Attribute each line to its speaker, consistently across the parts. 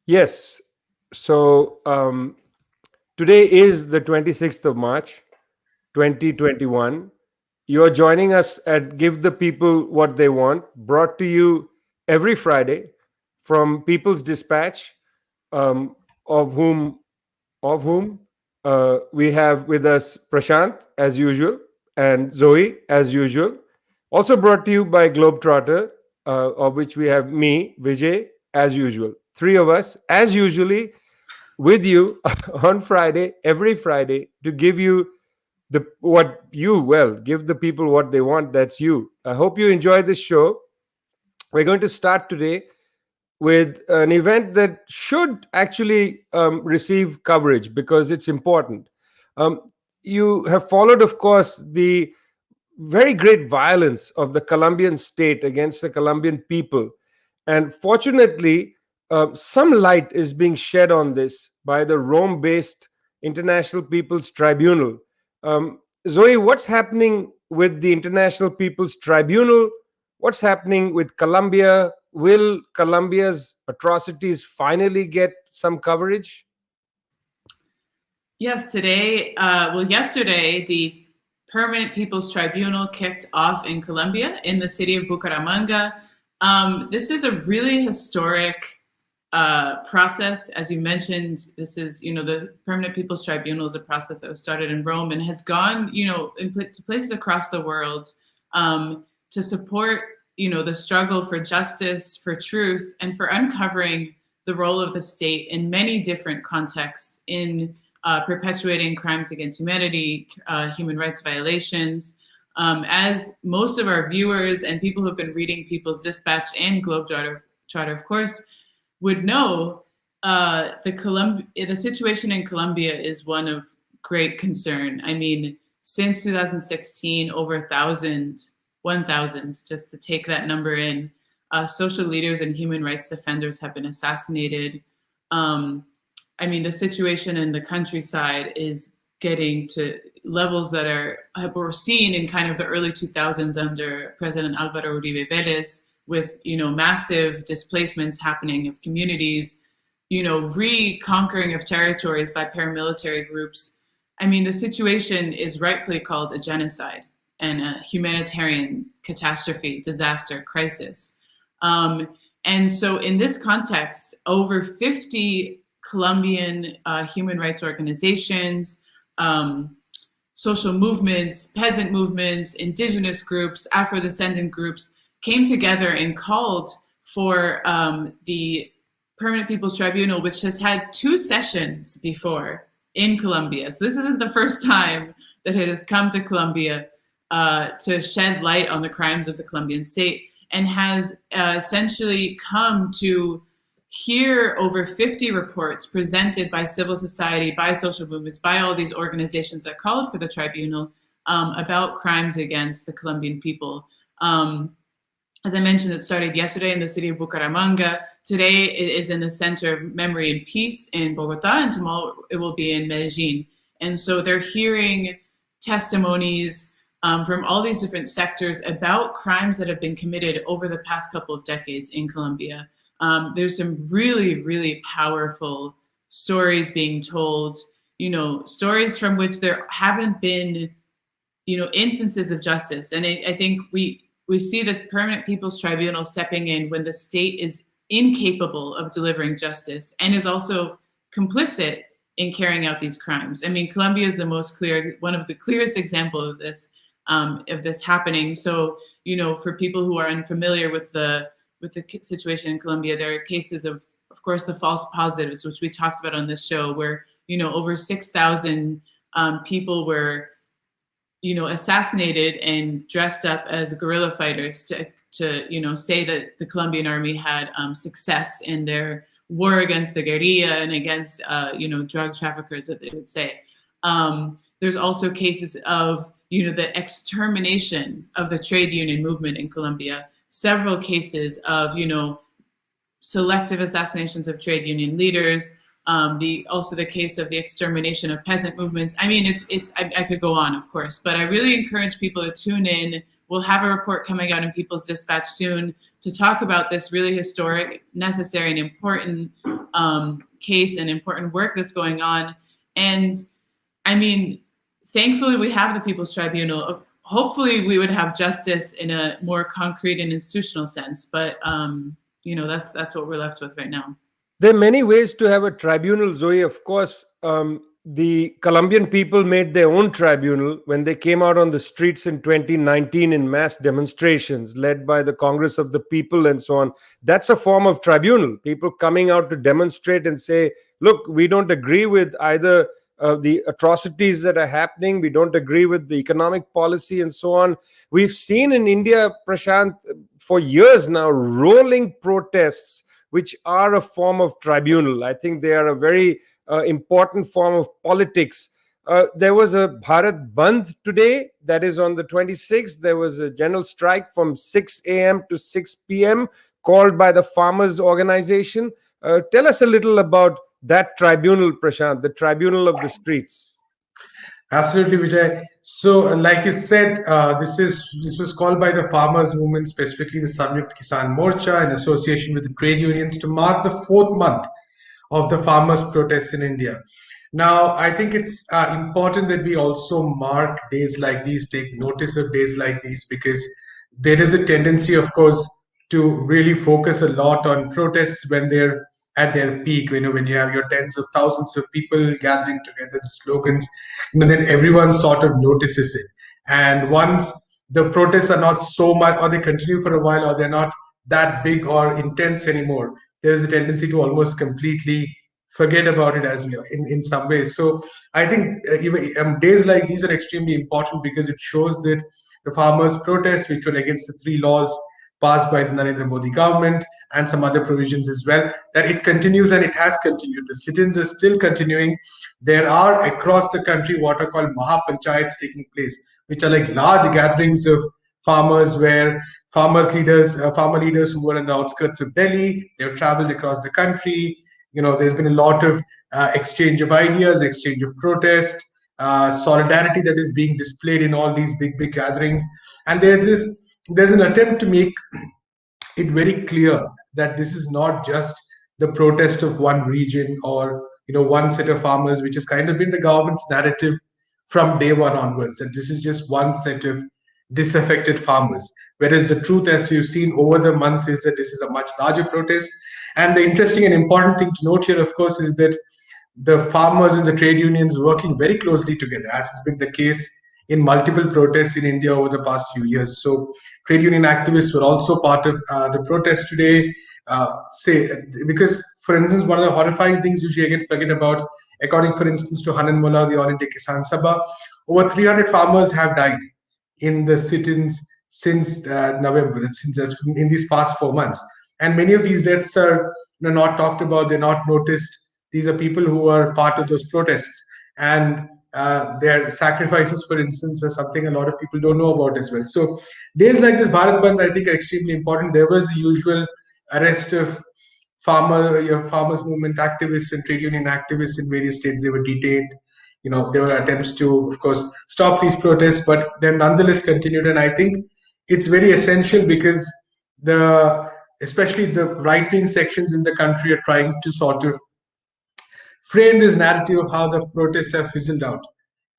Speaker 1: Yes. So today is the 26th of March, 2021. You're joining us at Give the People What They Want, brought to you every Friday from People's Dispatch, um, of whom we have with us Prashant as usual and Zoe as usual. Also brought to you by Globetrotter, of which we have me, Vijay, as usual. Three of us, as usually, with you on Friday, every Friday, to give you give the people what they want. That's you. I hope you enjoy this show. We're going to start today with an event that should actually receive coverage because it's important. Um, you have followed, of course, the very great violence of the Colombian state against the Colombian people. And fortunately, some light is being shed on this by the Rome based International Peoples Tribunal. Zoe, what's happening with the International Peoples Tribunal? What's happening with Colombia? Will Colombia's atrocities finally get some coverage?
Speaker 2: Yes, yesterday, the Permanent Peoples Tribunal kicked off in Colombia, in the city of Bucaramanga. This is a really historic process. As you mentioned, this is, the Permanent Peoples Tribunal is a process that was started in Rome and has gone, to places across the world to support, the struggle for justice, for truth, and for uncovering the role of the state in many different contexts in perpetuating crimes against humanity, human rights violations. As most of our viewers and people who have been reading People's Dispatch and Globetrotter, of course, would know, the situation in Colombia is one of great concern. I mean, since 2016, over 1,000, just to take that number in, social leaders and human rights defenders have been assassinated. The situation in the countryside is getting to levels that were seen in kind of the early 2000s under President Álvaro Uribe Vélez, with massive displacements happening of communities, reconquering of territories by paramilitary groups. The situation is rightfully called a genocide and a humanitarian catastrophe, disaster, crisis. And so in this context, over 50 Colombian human rights organizations, social movements, peasant movements, indigenous groups, Afro-descendant groups came together and called for the Permanent Peoples Tribunal, which has had 2 sessions before in Colombia. So this isn't the first time that it has come to Colombia to shed light on the crimes of the Colombian state, and has essentially come to hear over 50 reports presented by civil society, by social movements, by all these organizations that called for the tribunal about crimes against the Colombian people. As I mentioned, it started yesterday in the city of Bucaramanga. Today it is in the Center of Memory and Peace in Bogota, and tomorrow it will be in Medellin. And so they're hearing testimonies from all these different sectors about crimes that have been committed over the past couple of decades in Colombia. There's some really, really powerful stories being told, stories from which there haven't been, instances of justice. And I think we see the Permanent Peoples Tribunal stepping in when the state is incapable of delivering justice and is also complicit in carrying out these crimes. Colombia is one of the clearest examples of this happening. So, for people who are unfamiliar with the situation in Colombia, there are cases of course, the false positives, which we talked about on this show, where, over 6,000 people were, assassinated and dressed up as guerrilla fighters to say that the Colombian army had success in their war against the guerrilla and against, drug traffickers, that they would say. There's also cases of, the extermination of the trade union movement in Colombia. Several cases of, selective assassinations of trade union leaders. Also the case of the extermination of peasant movements. I could go on, of course, but I really encourage people to tune in. We'll have a report coming out in People's Dispatch soon to talk about this really historic, necessary, and important case and important work that's going on. And I mean, thankfully, we have the People's Tribunal. Hopefully, we would have justice in a more concrete and institutional sense. But that's what we're left with right now.
Speaker 1: There are many ways to have a tribunal, Zoe. Of course, the Colombian people made their own tribunal when they came out on the streets in 2019 in mass demonstrations led by the Congress of the People and so on. That's a form of tribunal. People coming out to demonstrate and say, look, we don't agree with either the atrocities that are happening. We don't agree with the economic policy and so on. We've seen in India, Prashant, for years now, rolling protests which are a form of tribunal. I think they are a very important form of politics. There was a Bharat Bandh today, that is on the 26th. There was a general strike from 6 a.m. to 6 p.m. called by the farmers' organization. Tell us a little about that tribunal, Prashant, the tribunal of the streets.
Speaker 3: Absolutely, Vijay. So, like you said, this was called by the farmers' movement, specifically the Samyukt Kisan Morcha, in association with the trade unions, to mark the fourth month of the farmers' protests in India. Now, I think it's important that we also mark days like these, take notice of days like these, because there is a tendency, of course, to really focus a lot on protests when they're at their peak. When you have your tens of thousands of people gathering together, the slogans, then everyone sort of notices it. And once the protests are not so much, or they continue for a while, or they're not that big or intense anymore, there is a tendency to almost completely forget about it as well in some ways. So I think even days like these are extremely important, because it shows that the farmers' protests, which were against the three laws passed by the Narendra Modi government and some other provisions as well, that it continues, and it has continued. The sit-ins are still continuing. There are across the country what are called Mahapanchayats taking place, which are like large gatherings of farmers, where farmer leaders who were on the outskirts of Delhi, they've traveled across the country. There's been a lot of exchange of ideas, exchange of protest, solidarity that is being displayed in all these big gatherings. And there's an attempt to make it very clear that this is not just the protest of one region, or one set of farmers, which has kind of been the government's narrative from day one onwards, that this is just one set of disaffected farmers. Whereas the truth, as we've seen over the months, is that this is a much larger protest. And the interesting and important thing to note here, of course, is that the farmers and the trade unions working very closely together, as has been the case in multiple protests in India over the past few years. So trade union activists were also part of the protest today. Because, for instance, one of the horrifying things which we again forget about, according, for instance, to Hanan Mullah, the All India Kisan Sabha, over 300 farmers have died in the sit-ins since November, in these past 4 months. And many of these deaths are not talked about, they're not noticed. These are people who are part of those protests. And their sacrifices, for instance, are something a lot of people don't know about as well. So days like this Bharat Bandh, I think, are extremely important. There was the usual arrest of farmers movement activists and trade union activists in various states. They were detained. There were attempts to, of course, stop these protests, but they nonetheless continued. And I think it's very essential, because especially the right-wing sections in the country are trying to sort of frame this narrative of how the protests have fizzled out.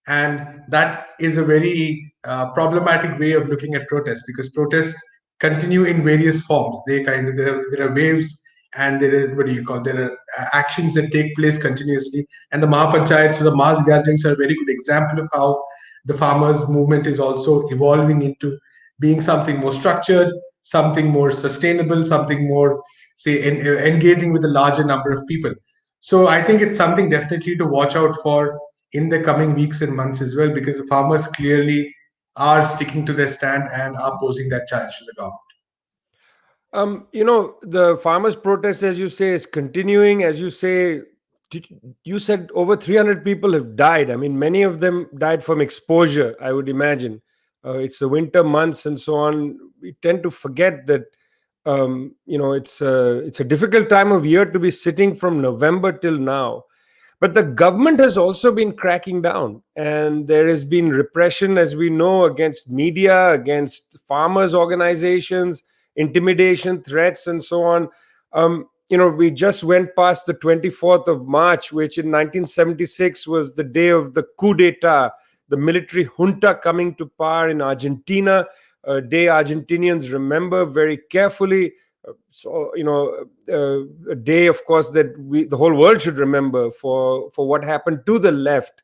Speaker 3: And that is a very problematic way of looking at protests, because protests continue in various forms. There are waves, and there are actions that take place continuously. And the Mahapanchayats, so the mass gatherings, are a very good example of how the farmers movement is also evolving into being something more structured, something more sustainable, something more, engaging with a larger number of people. So I think it's something definitely to watch out for in the coming weeks and months as well, because the farmers clearly are sticking to their stand and are posing that challenge to the government.
Speaker 1: The farmers' protest, as you say, is continuing. As you say, you said over 300 people have died. I mean, many of them died from exposure, I would imagine. It's the winter months and so on. We tend to forget that, it's a difficult time of year to be sitting from November till now. But the government has also been cracking down, and there has been repression, as we know, against media, against farmers' organizations, intimidation, threats, and so on. we just went past the 24th of March, which in 1976 was the day of the coup d'etat, the military junta coming to power in Argentina, a day Argentinians remember very carefully. A day, of course, that the whole world should remember for what happened to the left.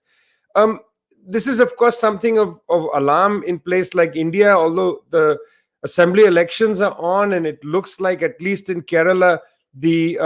Speaker 1: Um, this is, of course, something of alarm in place like India, although the assembly elections are on, and it looks like, at least in Kerala, the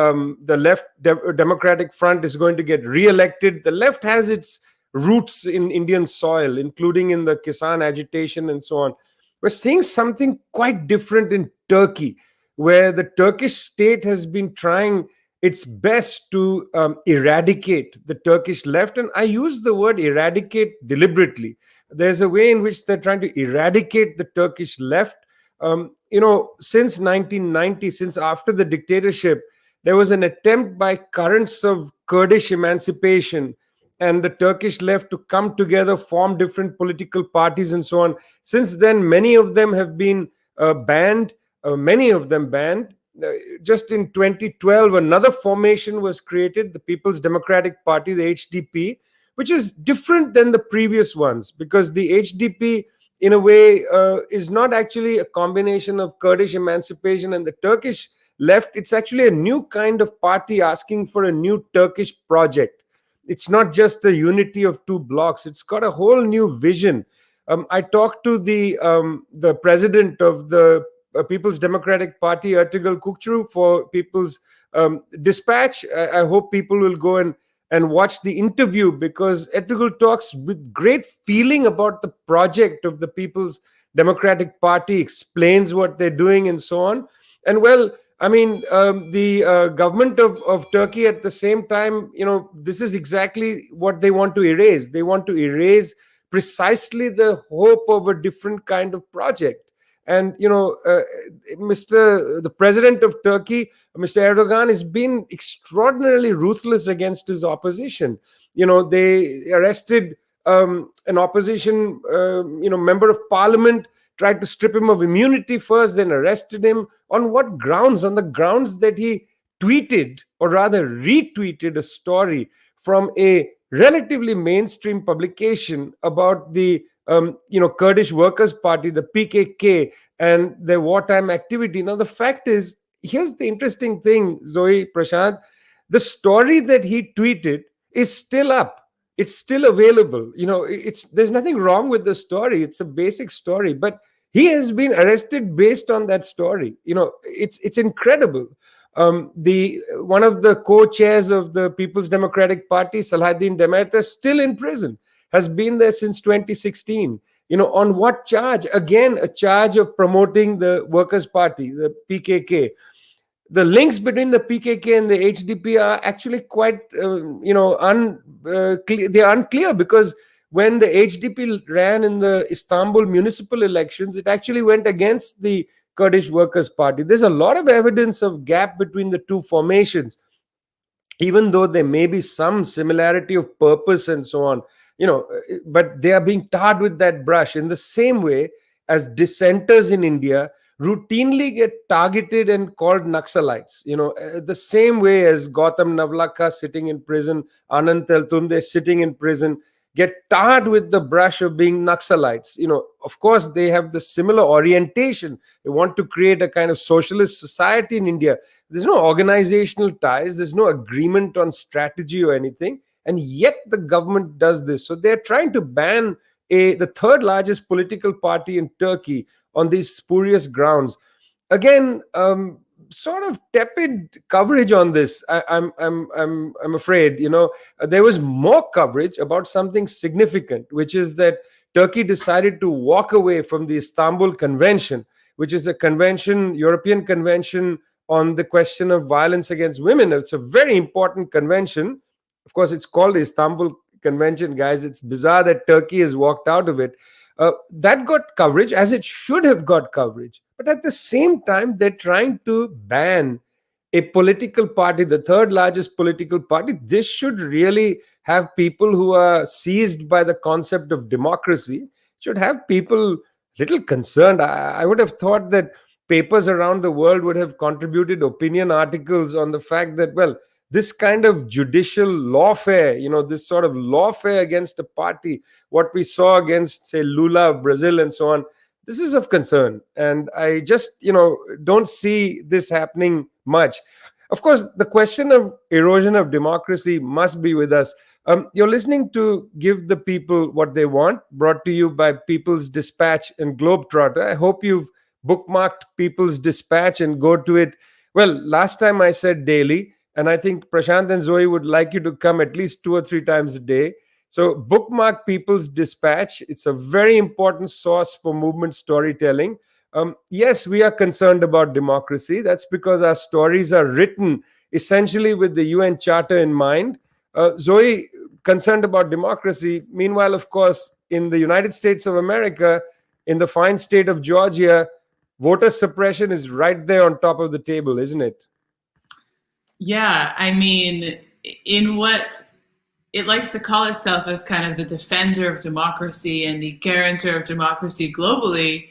Speaker 1: left Democratic Front is going to get re-elected. The left has its roots in Indian soil, including in the Kisan agitation and so on. We're seeing something quite different in Turkey, where the Turkish state has been trying its best to eradicate the Turkish left. And I use the word eradicate deliberately. There's a way in which they're trying to eradicate the Turkish left. Since 1990, since after the dictatorship, there was an attempt by currents of Kurdish emancipation and the Turkish left to come together, form different political parties, and so on. Since then, many of them have been banned, many of them banned. Just in 2012, another formation was created, the People's Democratic Party, the HDP, which is different than the previous ones, because the HDP, in a way, is not actually a combination of Kurdish emancipation and the Turkish left. It's actually a new kind of party asking for a new Turkish project. It's not just a unity of two blocks. It's got a whole new vision. I talked to the president of the People's Democratic Party, Ertugrul Kukçu, for People's Dispatch. I hope people will go and watch the interview, because Ertugrul talks with great feeling about the project of the People's Democratic Party, explains what they're doing and so on. And well, I mean, the government of Turkey at the same time, this is exactly what they want to erase. They want to erase precisely the hope of a different kind of project. And the president of Turkey, Mr. Erdogan, has been extraordinarily ruthless against his opposition. They arrested an opposition member of parliament, tried to strip him of immunity first, then arrested him. On what grounds? On the grounds that he tweeted, or rather retweeted, a story from a relatively mainstream publication about the Kurdish Workers' Party, the PKK, and their wartime activity. Now, the fact is, here's the interesting thing, Zoe, Prashad, the story that he tweeted is still up. It's still available. There's nothing wrong with the story. It's a basic story, but he has been arrested based on that story. It's incredible. One of the co-chairs of the People's Democratic Party, Salahuddin Demirtas, still in prison, has been there since 2016. On what charge? Again, a charge of promoting the Workers' Party, the PKK. The links between the PKK and the HDP are actually quite, they're unclear, because when the HDP ran in the Istanbul municipal elections, it actually went against the Kurdish Workers' Party. There's a lot of evidence of gap between the two formations, even though there may be some similarity of purpose and so on, but they are being tarred with that brush in the same way as dissenters in India routinely get targeted and called Naxalites, the same way as Gautam Navlakha sitting in prison, Anand Teltunde sitting in prison, get tarred with the brush of being Naxalites. Of course, they have the similar orientation. They want to create a kind of socialist society in India. There's no organizational ties. There's no agreement on strategy or anything. And yet the government does this. So they're trying to ban the third largest political party in Turkey on these spurious grounds. Again, sort of tepid coverage on this. I'm afraid. There was more coverage about something significant, which is that Turkey decided to walk away from the Istanbul Convention, which is a convention, European convention on the question of violence against women. It's a very important convention. Of course, it's called the Istanbul Convention, guys. It's bizarre that Turkey has walked out of it. That got coverage, as it should have got coverage. But at the same time, they're trying to ban a political party, the third largest political party. This should really have people who are seized by the concept of democracy, should have people little concerned. I would have thought that papers around the world would have contributed opinion articles on the fact that, well, this kind of judicial lawfare, this sort of lawfare against a party, what we saw against, say, Lula of Brazil and so on, this is of concern. And I just, don't see this happening much. Of course, the question of erosion of democracy must be with us. You're listening to Give the People What They Want, brought to you by People's Dispatch and Globetrotter. I hope you've bookmarked People's Dispatch and go to it. Well, last time I said daily, and I think Prashant and Zoe would like you to come at least 2 or 3 times a day. So bookmark People's Dispatch. It's a very important source for movement storytelling. Yes, we are concerned about democracy. That's because our stories are written essentially with the UN Charter in mind. Zoe, concerned about democracy. Meanwhile, of course, in the United States of America, in the fine state of Georgia, voter suppression is right there on top of the table, isn't it?
Speaker 2: Yeah, I mean, in what it likes to call itself as kind of the defender of democracy and the guarantor of democracy globally,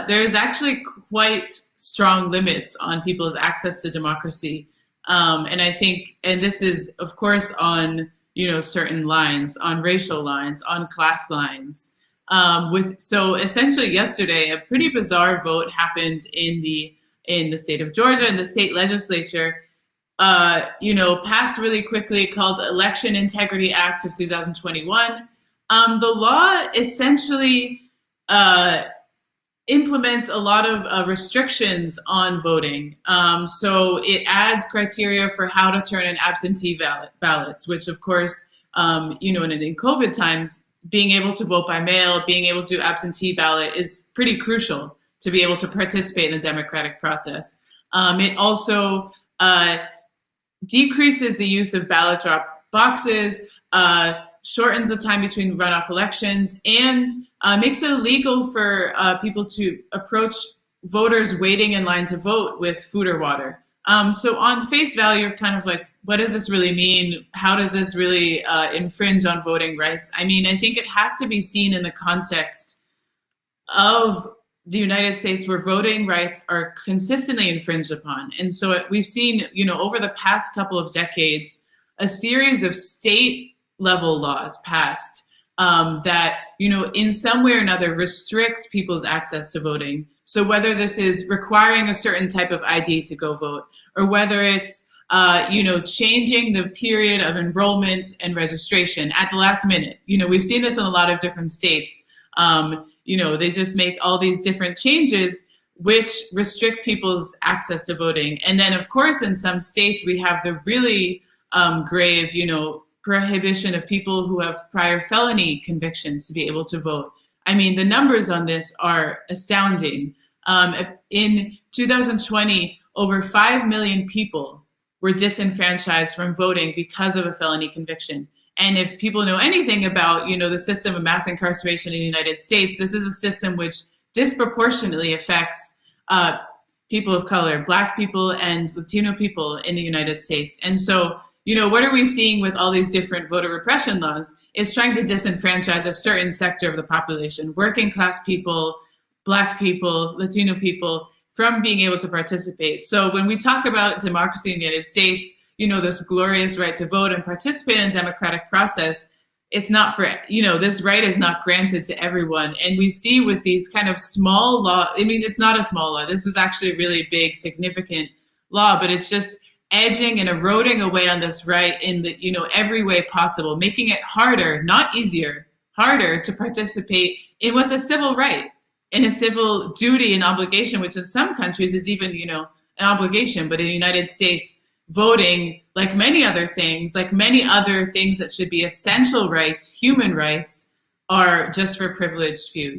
Speaker 2: there's actually quite strong limits on people's access to democracy. And I think, and this is, of course, on certain lines, on racial lines, on class lines. So essentially, yesterday, a pretty bizarre vote happened in the state of Georgia, in the state legislature. Passed really quickly, called Election Integrity Act of 2021. The law essentially implements a lot of restrictions on voting. So it adds criteria for how to turn in absentee ballots, which of course, in COVID times, being able to vote by mail, being able to do absentee ballot is pretty crucial to be able to participate in the democratic process. It also decreases the use of ballot drop boxes, shortens the time between runoff elections, and makes it illegal for people to approach voters waiting in line to vote with food or water. So on face value, you're kind of like, what does this really mean? How does this really infringe on voting rights? I mean, I think it has to be seen in the context of the United States, where voting rights are consistently infringed upon. And so we've seen, over the past couple of decades, a series of state level laws passed that, in some way or another restrict people's access to voting. So whether this is requiring a certain type of ID to go vote, or whether it's, changing the period of enrollment and registration at the last minute. We've seen this in a lot of different states. They just make all these different changes which restrict people's access to voting. And then, of course, in some states, we have the really grave, prohibition of people who have prior felony convictions to be able to vote. I mean, the numbers on this are astounding. In 2020, over 5 million people were disenfranchised from voting because of a felony conviction. And if people know anything about, the system of mass incarceration in the United States, this is a system which disproportionately affects people of color, Black people and Latino people in the United States. And so, what are we seeing with all these different voter repression laws? Is trying to disenfranchise a certain sector of the population, working class people, Black people, Latino people, from being able to participate. So when we talk about democracy in the United States, this glorious right to vote and participate in the democratic process, it's not for, this right is not granted to everyone. And we see with these kind of small law, I mean, it's not a small law. This was actually a really big, significant law, but it's just edging and eroding away on this right in the, every way possible, making it harder, not easier, harder to participate in what's a civil right, in a civil duty and obligation, which in some countries is even, an obligation. But in the United States, voting, like many other things that should be essential rights, human rights, are just for privileged few,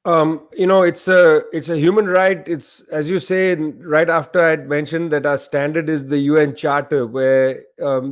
Speaker 1: It's a human right. It's, as you say, right after I'd mentioned that our standard is the UN Charter, where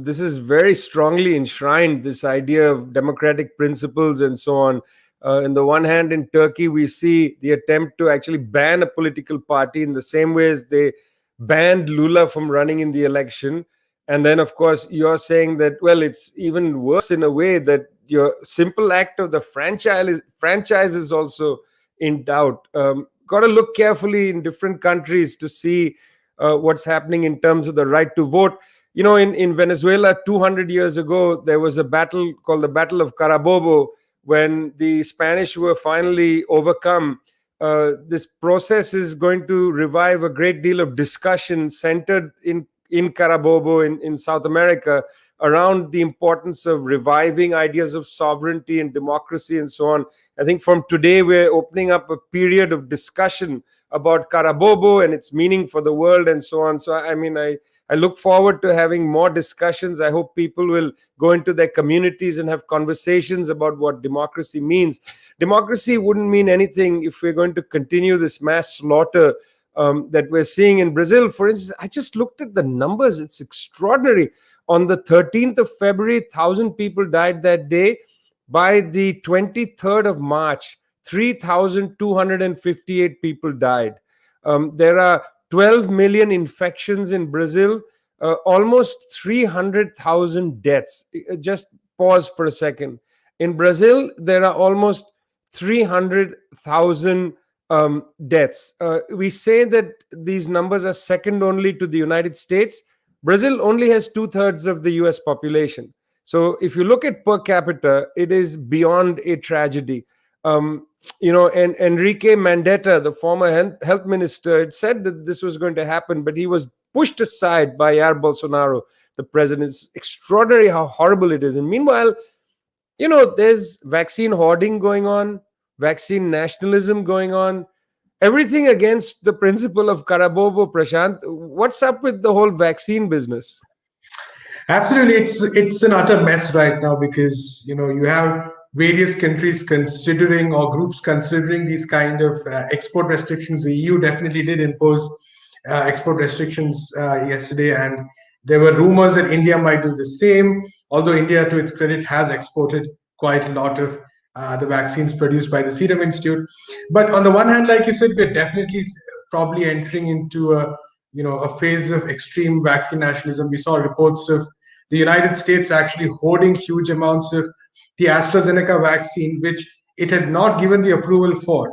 Speaker 1: this is very strongly enshrined, this idea of democratic principles and so on. On the one hand, in Turkey, we see the attempt to actually ban a political party in the same way as they banned Lula from running in the election. And then, of course, you're saying that, well, it's even worse in a way that your simple act of the franchise is also in doubt. Got to look carefully in different countries to see what's happening in terms of the right to vote. In Venezuela 200 years ago, there was a battle called the Battle of Carabobo when the Spanish were finally overcome. This process is going to revive a great deal of discussion centered in Carabobo in South America around the importance of reviving ideas of sovereignty and democracy and so on. I think from today we're opening up a period of discussion about Carabobo and its meaning for the world and so on. So I look forward to having more discussions. I hope people will go into their communities and have conversations about what democracy means. Democracy wouldn't mean anything if we're going to continue this mass slaughter that we're seeing in Brazil. For instance, I just looked at the numbers. It's extraordinary. On the 13th of February, 1,000 people died that day. By the 23rd of March, 3,258 people died. There are 12 million infections in Brazil, almost 300,000 deaths. Just pause for a second. In Brazil, there are almost 300,000 deaths. We say that these numbers are second only to the United States. Brazil only has 2/3 of the US population. So if you look at per capita, it is beyond a tragedy. And Enrique Mandetta, the former health minister, had said that this was going to happen, but he was pushed aside by Jair Bolsonaro, the president. It's extraordinary how horrible it is. And meanwhile, there's vaccine hoarding going on, vaccine nationalism going on, everything against the principle of Carabobo. Prashant, what's up with the whole vaccine business?
Speaker 3: Absolutely, it's an utter mess right now because you have various countries considering or groups considering these kind of export restrictions. The EU definitely did impose export restrictions yesterday, and there were rumors that India might do the same. Although India, to its credit, has exported quite a lot of the vaccines produced by the Serum Institute. But on the one hand, like you said, we're definitely probably entering into a phase of extreme vaccine nationalism. We saw reports of the United States actually hoarding huge amounts of the AstraZeneca vaccine, which it had not given the approval for,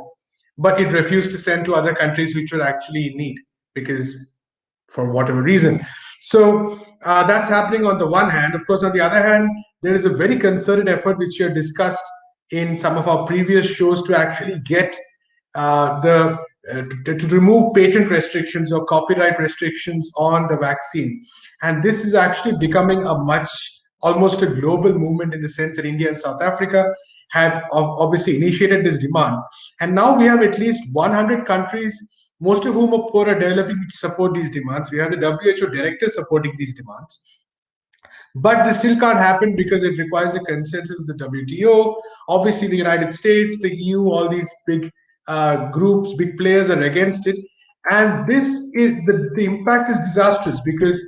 Speaker 3: but it refused to send to other countries which were actually in need because for whatever reason. So that's happening on the one hand. Of course, on the other hand, there is a very concerted effort which we have discussed in some of our previous shows to actually get to remove patent restrictions or copyright restrictions on the vaccine. And this is actually becoming almost a global movement in the sense that India and South Africa had obviously initiated this demand. And now we have at least 100 countries, most of whom are poor or developing, which support these demands. We have the WHO director supporting these demands. But this still can't happen because it requires a consensus of the WTO. Obviously, the United States, the EU, all these big groups, big players are against it. And this is the impact is disastrous because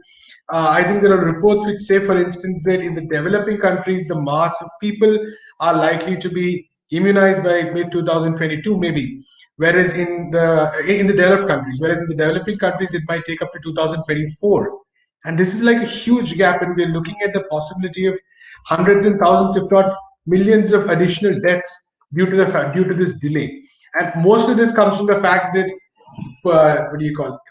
Speaker 3: I think there are reports which say, for instance, that in the developing countries, the mass of people are likely to be immunized by mid 2022, maybe. Whereas in the developed countries, whereas in the developing countries, it might take up to 2024. And this is like a huge gap, and we're looking at the possibility of hundreds and thousands, if not millions, of additional deaths due to this delay. And most of this comes from the fact that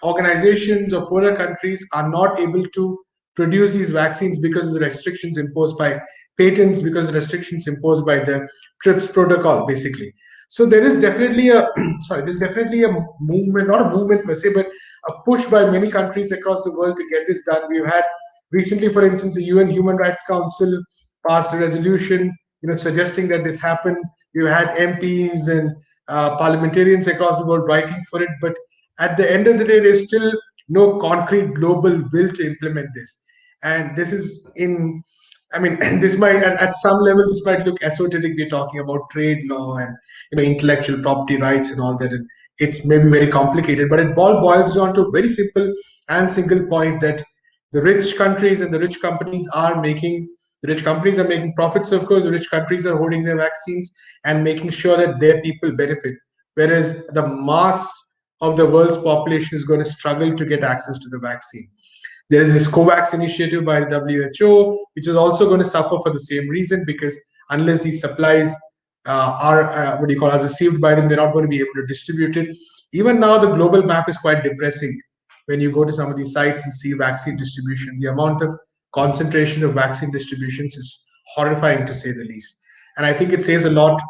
Speaker 3: organizations or poorer countries are not able to produce these vaccines because of the restrictions imposed by patents, because of the restrictions imposed by the TRIPS protocol, basically. So there is definitely a there's definitely a movement, not a movement per se, but a push by many countries across the world to get this done. We've had recently, for instance, the UN Human Rights Council passed a resolution, suggesting that this happen. We've had MPs and parliamentarians across the world writing for it, but at the end of the day, there's still no concrete global will to implement this. And this is this might, at some level, this might look esoteric. We're talking about trade law and intellectual property rights and all that. And it's maybe very complicated, but it all boils down to a very simple and single point that the rich countries and the rich companies are making profits. Of course, the rich countries are holding their vaccines and making sure that their people benefit, whereas the mass of the world's population is going to struggle to get access to the vaccine. There is this COVAX initiative by the WHO, which is also going to suffer for the same reason, because unless these supplies are received by them. They're not going to be able to distribute it. Even now, the global map is quite depressing. When you go to some of these sites and see vaccine distribution, the amount of concentration of vaccine distributions is horrifying to say the least. And I think it says a lot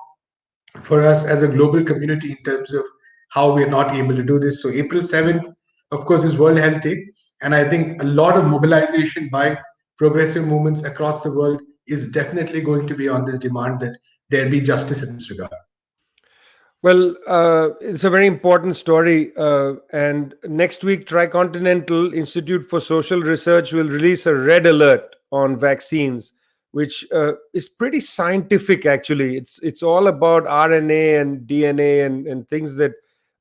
Speaker 3: for us as a global community in terms of how we are not able to do this. So April 7th, of course, is World Health Day. And I think a lot of mobilization by progressive movements across the world is definitely going to be on this demand that there be justice in this regard.
Speaker 1: Well, it's a very important story. And next week, Tricontinental Institute for Social Research will release a red alert on vaccines, which is pretty scientific, actually. It's all about RNA and DNA and things that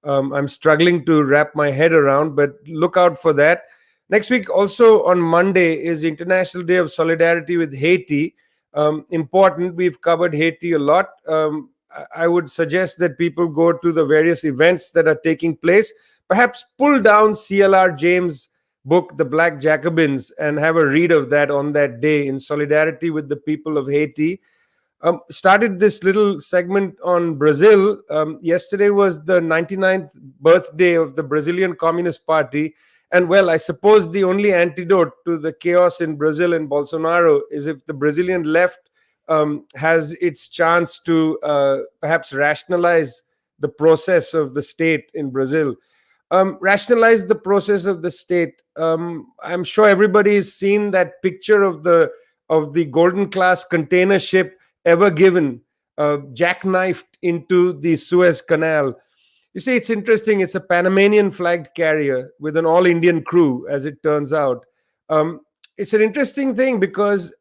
Speaker 1: I'm struggling to wrap my head around, but look out for that. Next week, also on Monday, is International Day of Solidarity with Haiti. Important. We've covered Haiti a lot. I would suggest that people go to the various events that are taking place. Perhaps pull down CLR James' book, The Black Jacobins, and have a read of that on that day in solidarity with the people of Haiti. Started this little segment on Brazil. Yesterday was the 99th birthday of the Brazilian Communist Party. And well, I suppose the only antidote to the chaos in Brazil and Bolsonaro is if the Brazilian left has its chance to perhaps rationalize the process of the state in Brazil. Rationalize the process of the state. I'm sure everybody has seen that picture of the golden class container ship Ever Given jackknifed into the Suez Canal. You see, it's interesting. It's a Panamanian flagged carrier with an all Indian crew, as it turns out. It's an interesting thing because,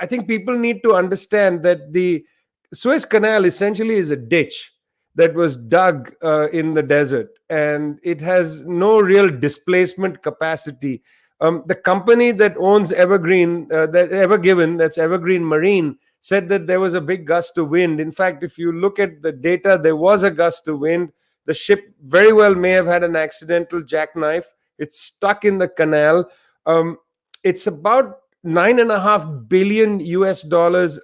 Speaker 1: I think people need to understand that the Suez Canal essentially is a ditch that was dug in the desert, and it has no real displacement capacity. The company that owns Evergreen, that Ever Given, that's Evergreen Marine, said that there was a big gust of wind. In fact, if you look at the data, there was a gust of wind. The ship very well may have had an accidental jackknife. It's stuck in the canal. It's about $9.5 billion US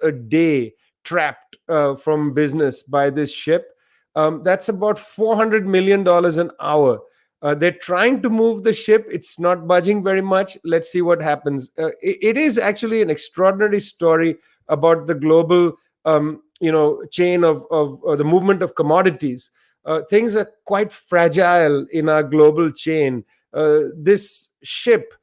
Speaker 1: a day trapped from business by this ship. That's about $400 million an hour. They're trying to move the ship. It's not budging very much. Let's see what happens. It is actually an extraordinary story about the global, chain of the movement of commodities. Things are quite fragile in our global chain. This ship,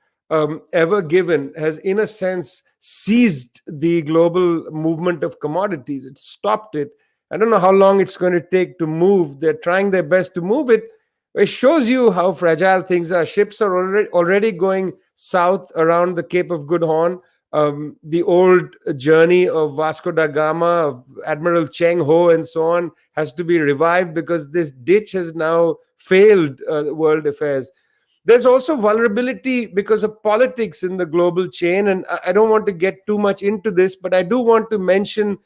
Speaker 1: Ever Given, has, in a sense, seized the global movement of commodities. It stopped it. I don't know how long it's going to take to move. They're trying their best to move it. It shows you how fragile things are. Ships are already going south around the Cape of Good Horn. The old journey of Vasco da Gama, of Admiral Cheng Ho, and so on, has to be revived because this ditch has now failed world affairs. There's also vulnerability because of politics in the global chain, and I don't want to get too much into this, but I do want to mention,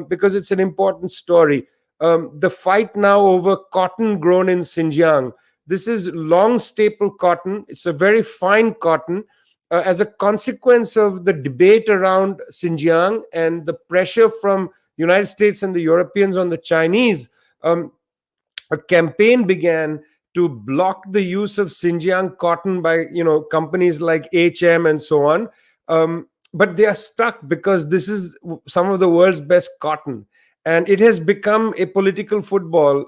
Speaker 1: because it's an important story, the fight now over cotton grown in Xinjiang. This is long staple cotton. It's a very fine cotton. As a consequence of the debate around Xinjiang and the pressure from United States and the Europeans on the Chinese, a campaign began to block the use of Xinjiang cotton by companies like HM and so on. But they are stuck because this is some of the world's best cotton, and it has become a political football.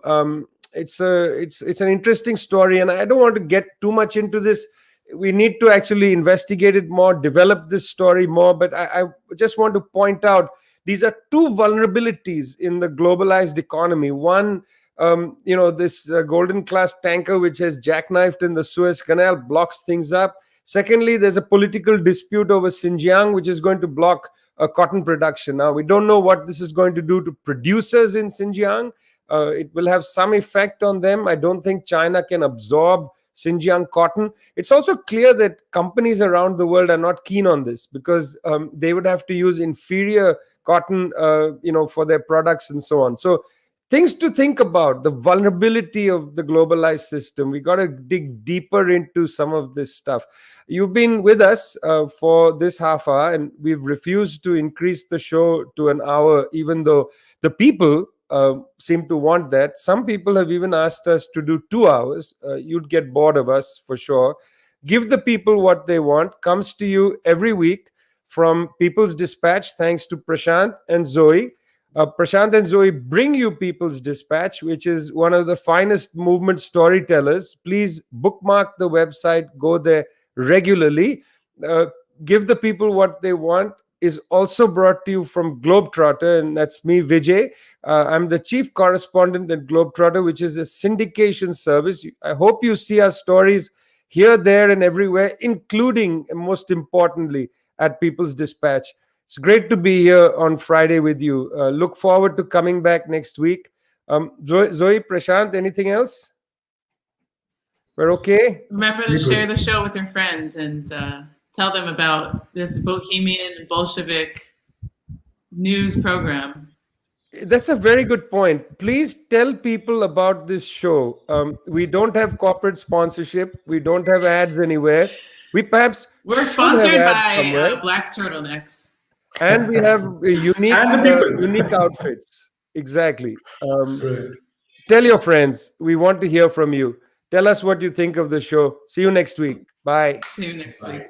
Speaker 1: It's an interesting story, and I don't want to get too much into this. We need to actually investigate it more, develop this story more. But I just want to point out these are two vulnerabilities in the globalized economy. One, this golden class tanker which has jackknifed in the Suez Canal blocks things up. Secondly, there's a political dispute over Xinjiang, which is going to block cotton production. Now, we don't know what this is going to do to producers in Xinjiang. It will have some effect on them. I don't think China can absorb Xinjiang cotton. It's also clear that companies around the world are not keen on this because they would have to use inferior cotton, for their products and so on. So things to think about, the vulnerability of the globalized system. We got to dig deeper into some of this stuff. You've been with us for this half hour, and we've refused to increase the show to an hour, even though the people seem to want that. Some people have even asked us to do 2 hours. You'd get bored of us for sure. Give the people what they want comes to you every week from People's Dispatch, thanks to Prashant and Zoe. Prashant and Zoe bring you People's Dispatch, which is one of the finest movement storytellers. Please bookmark the website, go there regularly. Uh, Give the people what they want is also brought to you from Globetrotter, and that's me, Vijay. I'm the chief correspondent at Globetrotter, which is a syndication service. I hope you see our stories here, there, and everywhere, including, and most importantly, at People's Dispatch. It's great to be here on Friday with you. Look forward to coming back next week. Zoe, Prashant, anything else? We're okay?
Speaker 2: Remember to share the show with your friends and tell them about this Bohemian Bolshevik news program.
Speaker 1: That's a very good point. Please tell people about this show. We don't have corporate sponsorship. We don't have ads anywhere.
Speaker 2: We're sponsored by Black Turtlenecks.
Speaker 1: And we have unique
Speaker 3: And the people.
Speaker 1: unique outfits. Exactly. Tell your friends. We want to hear from you. Tell us what you think of the show. See you next week. Bye.
Speaker 2: See you next week.